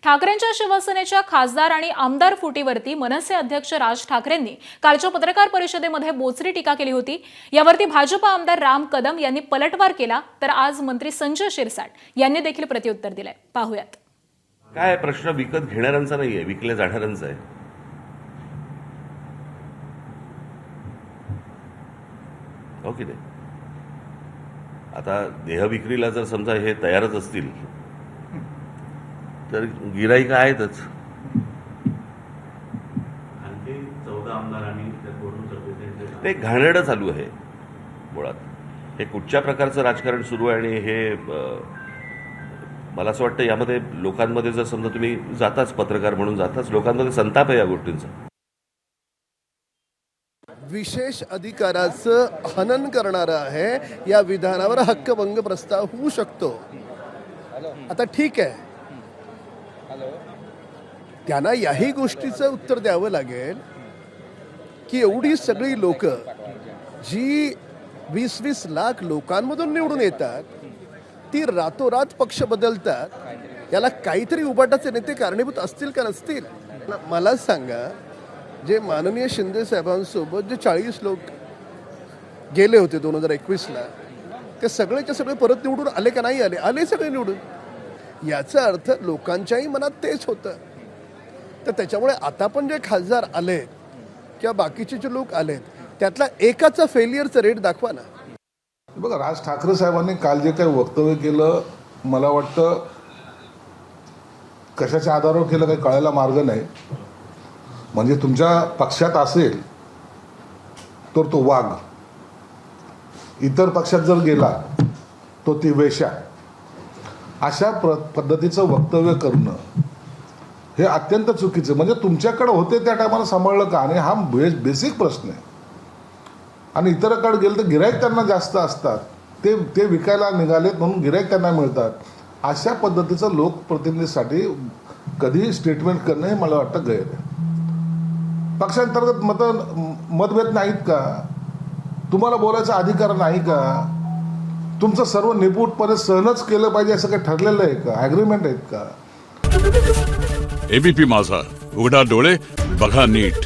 ठाकरेंच्या शिवसेनेच्या खासदार आणि आमदार फुटीवरती मनसे अध्यक्ष राज ठाकरेंनी कालच्या पत्रकार परिषदेमध्ये बोचरी टीका केली होती। यावरती भाजपा आमदार राम कदम यांनी पलटवार केला, तर आज मंत्री संजय शिरसाट यांनी देखील प्रत्युत्तर दिलंय। पाहूयात। काय प्रश्न विकत घेणाऱ्यांचा नाहीये, विकले जाणाऱ्यांचा आहे। हो की नाही? आता देह विक्रीला जर समजा हे तयारच असतील तर गिराईक आहेतच। आणखी 14 आमदारांनी ते घाणेरडं चालू आहे मुळात। हे कुठच्या प्रकारचं राजकारण सुरू आहे आणि हे मला असं वाटतं यामध्ये लोकांमध्ये जर समजा तुम्ही जाताच, पत्रकार म्हणून जाताच, लोकांमध्ये संताप आहे या गोष्टींचा। विशेष अधिकाराचं हनन करणारा आहे, या विधानावर हक्कभंग प्रस्ताव होऊ शकतो। आता ठीक आहे, त्यांना याही गोष्टीचं उत्तर द्यावं लागेल की एवढी सगळी लोक जी 20-20 लाख लोकांमधून निवडून येतात, ती रातोरात पक्ष बदलतात, याला काहीतरी उबाटाचे नेते कारणीभूत असतील का नसतील? मला सांगा, जे माननीय शिंदे साहेबांसोबत जे 40 लोक गेले होते 2021ला, ते सगळेच्या सगळे परत निवडून आले का नाही आले? आले सगळे निवडून। याचा अर्थ लोकांच्याही मनात तेच होतं। तर त्याच्यामुळे आता पण जे खासदार आलेत किंवा बाकीचे जे लोक आलेत, त्यातला एकाचा फेलियरचं रेट दाखवा ना। बघा, राज ठाकरे साहेबांनी काल जे काही वक्तव्य केलं, मला वाटतं कशाच्या आधारावर केलं काही कळायला मार्ग नाही। म्हणजे तुमच्या पक्षात असेल तर तो वाघ, इतर पक्षात जर गेला तो ती वेश्या, अशा पद्धतीचं वक्तव्य करणं हे अत्यंत चुकीचं। म्हणजे तुमच्याकडे होते त्या टायमाला सांभाळलं का? आणि हा बेसिक प्रश्न आहे। आणि इतरांकडे गेलं तर गिराईक त्यांना जास्त असतात, ते विकायला निघालेत म्हणून गिराईक त्यांना मिळतात। अशा पद्धतीचं लोकप्रतिनिधीसाठी कधी स्टेटमेंट करणं हे मला वाटतं गैर आहे। पक्षांतर्गत मतभेद नाहीत का? तुम्हाला बोलायचा अधिकार नाही का? तुमचं सर्व निपूटपणे सहनच केलं पाहिजे असं काही ठरलेलं आहे का? ॲग्रीमेंट आहेत का? एबीपी माझा, उघडा डोळे बघा नीट।